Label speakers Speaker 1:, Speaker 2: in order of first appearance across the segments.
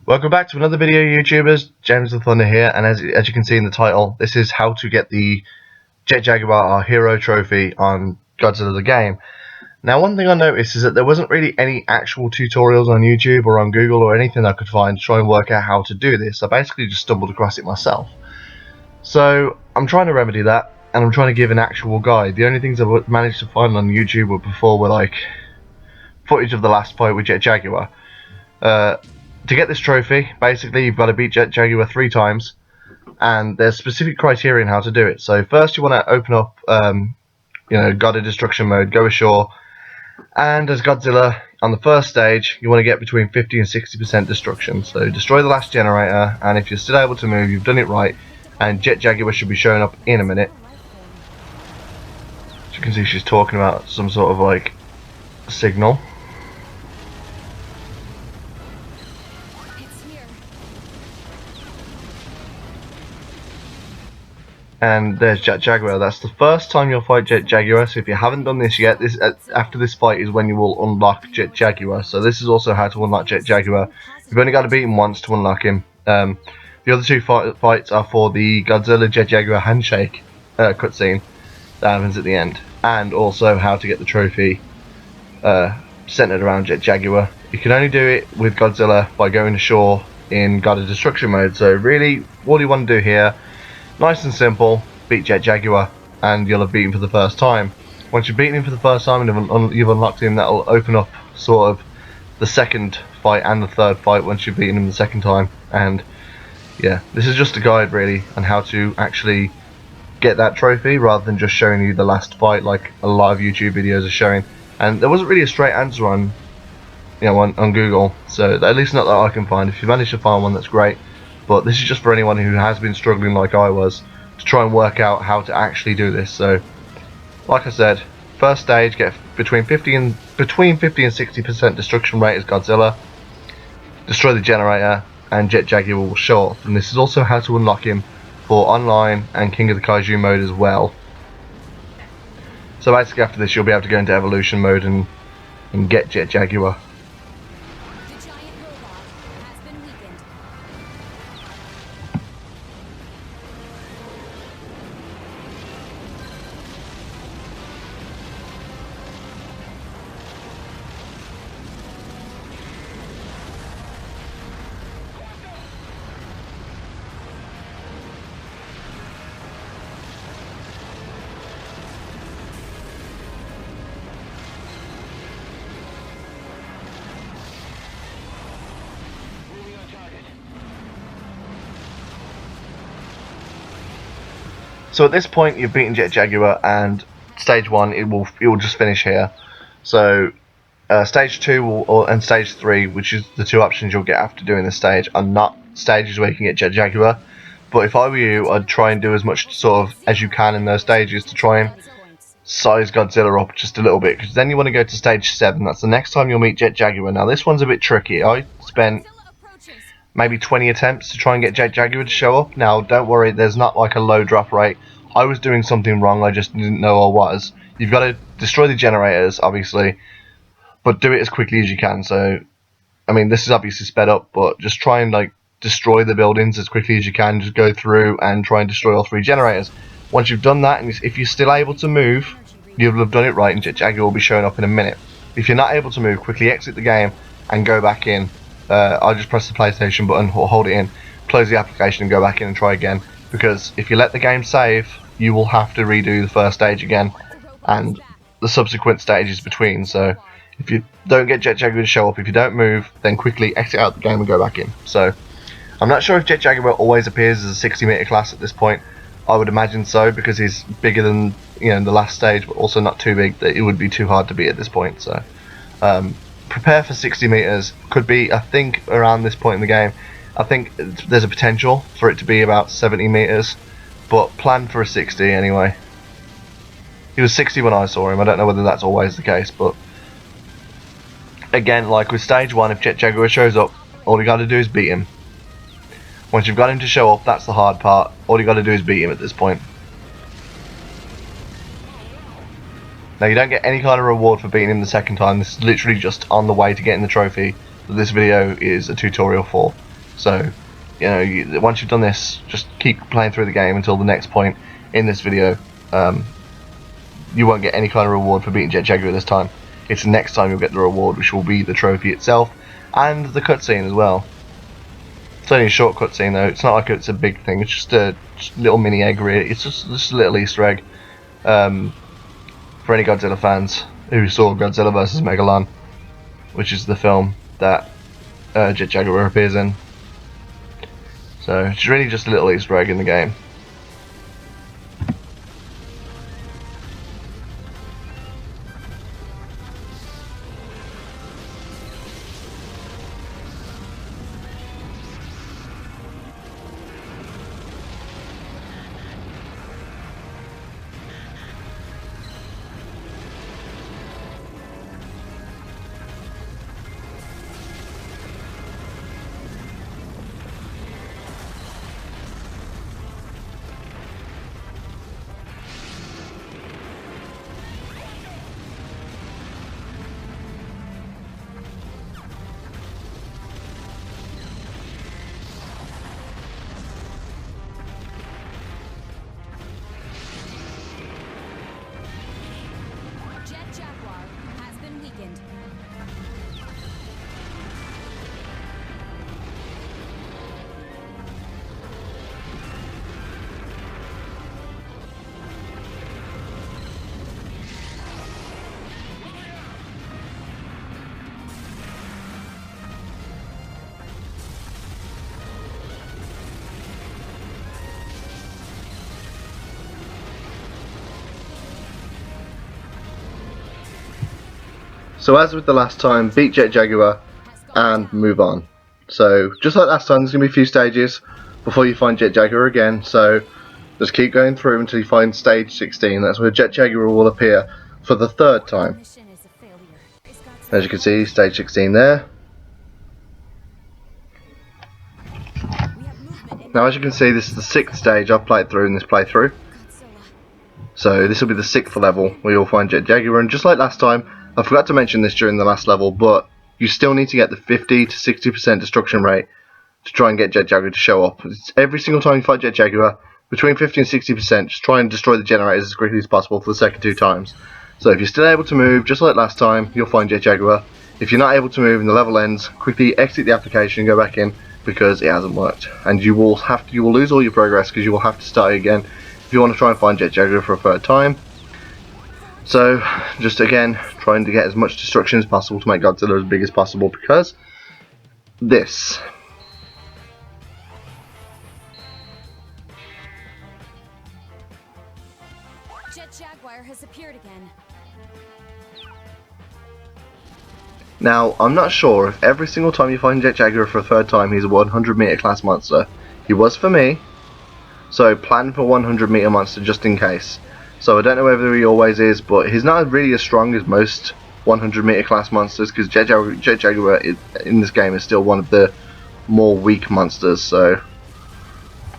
Speaker 1: Welcome back to another video, YouTubers. James the Thunder here, and as you can see in the title, this is how to get the Jet Jaguar, our hero trophy, on Godzilla the game. Now, one thing I noticed is that there wasn't really any actual tutorials on YouTube or on Google or anything I could find to try and work out how to do this. I basically just stumbled across it myself. So I'm trying to remedy that, and I'm trying to give an actual guide. The only things I've managed to find on YouTube were like footage of the last fight with Jet Jaguar. To get this trophy, basically you've got to beat Jet Jaguar 3 times, and there's specific criteria in how to do it. So first you want to open up, God of Destruction mode, go ashore, and as Godzilla on the first stage, you want to get between 50 and 60% destruction. So destroy the last generator, and if you're still able to move, you've done it right, and Jet Jaguar should be showing up in a minute. As you can see, she's talking about some sort of like signal. And there's Jet Jaguar. That's the first time you'll fight Jet Jaguar, so if you haven't done this yet, after this fight is when you will unlock Jet Jaguar. So this is also how to unlock Jet Jaguar. You've only got to beat him once to unlock him. The other two fights are for the Godzilla Jet Jaguar handshake cutscene that happens at the end, and also how to get the trophy centered around Jet Jaguar. You can only do it with Godzilla by going ashore in God of Destruction mode. So really, all you want to do here, nice and simple, beat Jet Jaguar, and you'll have beaten for the first time. Once you've beaten him for the first time and you've unlocked him, that'll open up sort of the second fight and the third fight once you've beaten him the second time. And yeah, this is just a guide really on how to actually get that trophy, rather than just showing you the last fight like a lot of YouTube videos are showing. And there wasn't really a straight answer on Google, so at least not that I can find. If you manage to find one, that's great. But this is just for anyone who has been struggling like I was to try and work out how to actually do this. So, like I said, first stage, get between 50 and 60% destruction rate as Godzilla. Destroy the generator, and Jet Jaguar will show up. And this is also how to unlock him for online and King of the Kaiju mode as well. So basically, after this, you'll be able to go into evolution mode and get Jet Jaguar. So at this point you've beaten Jet Jaguar, and stage 1 it will just finish here. So stage 2 and stage 3, which is the two options you'll get after doing this stage, are not stages where you can get Jet Jaguar. But if I were you, I'd try and do as much sort of as you can in those stages to try and size Godzilla up just a little bit, because then you want to go to stage 7. That's the next time you'll meet Jet Jaguar. Now this one's a bit tricky. I spent maybe 20 attempts to try and get Jet Jaguar to show up. Now don't worry, there's not like a low drop rate. I was doing something wrong, I just didn't know I was. You've got to destroy the generators, obviously, but do it as quickly as you can. So, I mean, this is obviously sped up, but just try and like destroy the buildings as quickly as you can. Just go through and try and destroy all 3 generators. Once you've done that, and if you're still able to move, you'll have done it right, and Jet Jaguar will be showing up in a minute. If you're not able to move, quickly exit the game and go back in. I'll just press the PlayStation button or hold it in, close the application and go back in and try again. Because if you let the game save, you will have to redo the first stage again and the subsequent stages between. So if you don't get Jet Jaguar to show up, if you don't move, then quickly exit out the game and go back in. So I'm not sure if Jet Jaguar always appears as a 60-meter class at this point. I would imagine so, because he's bigger than the last stage, but also not too big that it would be too hard to beat at this point. So prepare for 60 meters. Could be, I think, around this point in the game. I think there's a potential for it to be about 70 meters, but plan for a 60 anyway. He was 60 when I saw him. I don't know whether that's always the case, but again, like with stage 1, if Jet Jaguar shows up, all you got to do is beat him. Once you've got him to show up, that's the hard part. All you got to do is beat him at this point. Now you don't get any kind of reward for beating him the second time. This is literally just on the way to getting the trophy that this video is a tutorial for. So, once you've done this, just keep playing through the game until the next point in this video. You won't get any kind of reward for beating Jet Jaguar this time. It's next time you'll get the reward, which will be the trophy itself and the cutscene as well. It's only a short cutscene though. It's not like it's a big thing. It's just a little mini egg really. It's just a little Easter egg for any Godzilla fans who saw Godzilla vs Megalon, which is the film that Jet Jaguar appears in. So it's really just a little Easter egg in the game.
Speaker 2: Jet Jaguar has been weakened.
Speaker 1: So as with the last time, beat Jet Jaguar and move on. So just like last time, there's going to be a few stages before you find Jet Jaguar again. So just keep going through until you find stage 16. That's where Jet Jaguar will appear for the third time. As you can see, stage 16 there. Now as you can see, this is the 6th stage I've played through in this playthrough. So this will be the 6th level where you'll find Jet Jaguar, and just like last time, I forgot to mention this during the last level, but you still need to get the 50 to 60% destruction rate to try and get Jet Jaguar to show up. It's every single time you fight Jet Jaguar, between 50 and 60%, just try and destroy the generators as quickly as possible for the second 2 times. So if you're still able to move, just like last time, you'll find Jet Jaguar. If you're not able to move and the level ends, quickly exit the application and go back in, because it hasn't worked. And you will lose all your progress, because you will have to start again if you want to try and find Jet Jaguar for a third time. So, just again, trying to get as much destruction as possible to make Godzilla as big as possible, because this.
Speaker 2: Jet Jaguar has appeared again.
Speaker 1: Now, I'm not sure if every single time you find Jet Jaguar for a third time he's a 100 meter class monster. He was for me, so plan for 100 meter monster just in case. So I don't know whether he always is, but he's not really as strong as most 100 meter class monsters, because Jet Jaguar in this game is still one of the more weak monsters. So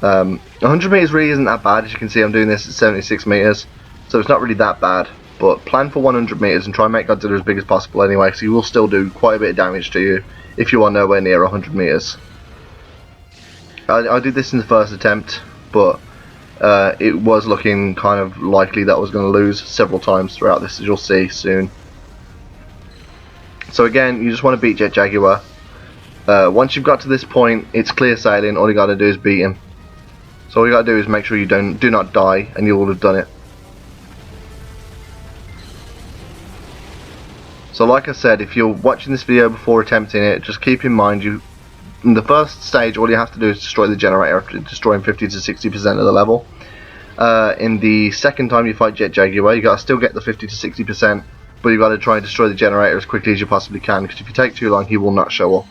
Speaker 1: 100 meters really isn't that bad. As you can see, I'm doing this at 76 meters, so it's not really that bad. But plan for 100 meters and try and make Godzilla as big as possible anyway, because he will still do quite a bit of damage to you if you are nowhere near 100 meters. I did this in the first attempt, but it was looking kind of likely that I was going to lose several times throughout this, as you'll see soon. So again, you just want to beat Jet Jaguar. Once you've got to this point, it's clear sailing. All you got to do is beat him. So all you got to do is make sure you do not die, and you will have done it. So like I said, if you're watching this video before attempting it, just keep in mind, in the first stage all you have to do is destroy the generator after destroying 50 to 60% of the level. In the second time you fight Jet Jaguar, you got to still get the 50 to 60%, but you got to try and destroy the generator as quickly as you possibly can, because if you take too long he will not show up.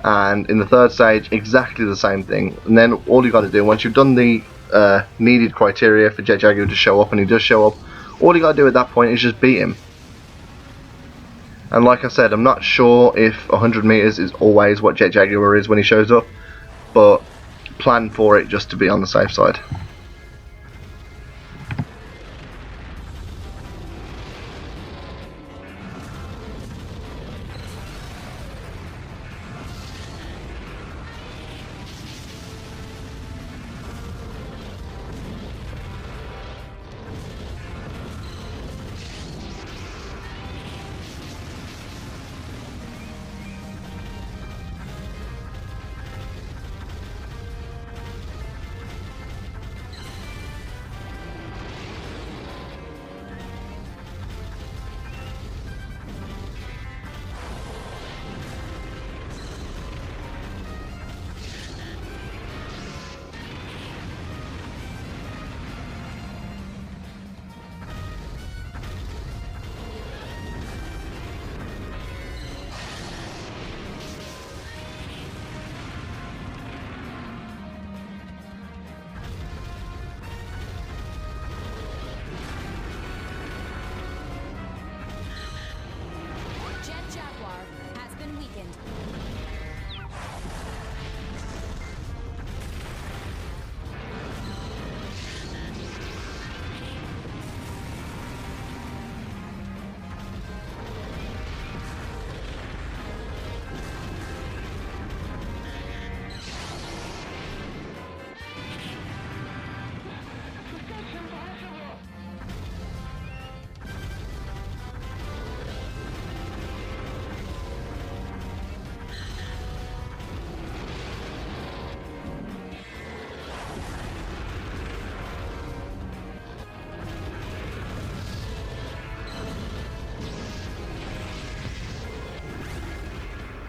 Speaker 1: And in the third stage, exactly the same thing. And then all you got to do, once you've done the needed criteria for Jet Jaguar to show up, and he does show up, all you got to do at that point is just beat him. And like I said, I'm not sure if 100 meters is always what Jet Jaguar is when he shows up, but plan for it just to be on the safe side.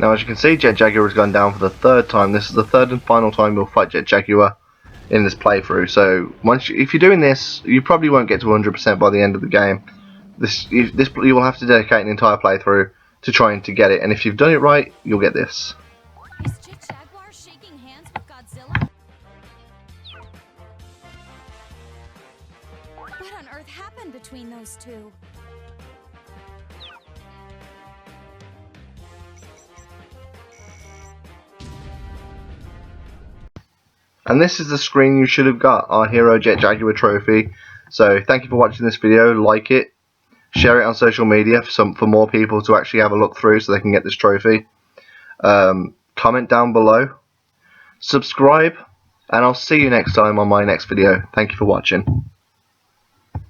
Speaker 1: Now, as you can see, Jet Jaguar has gone down for the third time. This is the third and final time you'll fight Jet Jaguar in this playthrough. So, if you're doing this, you probably won't get to 100% by the end of the game. You will have to dedicate an entire playthrough to trying to get it. And if you've done it right, you'll get this.
Speaker 2: Is Jet Jaguar shaking hands with Godzilla? What on earth happened between those two?
Speaker 1: And this is the screen you should have got, our Hero Jet Jaguar trophy. So thank you for watching this video. Like it, share it on social media for more people to actually have a look through so they can get this trophy. Comment down below, subscribe, and I'll see you next time on my next video. Thank you for watching.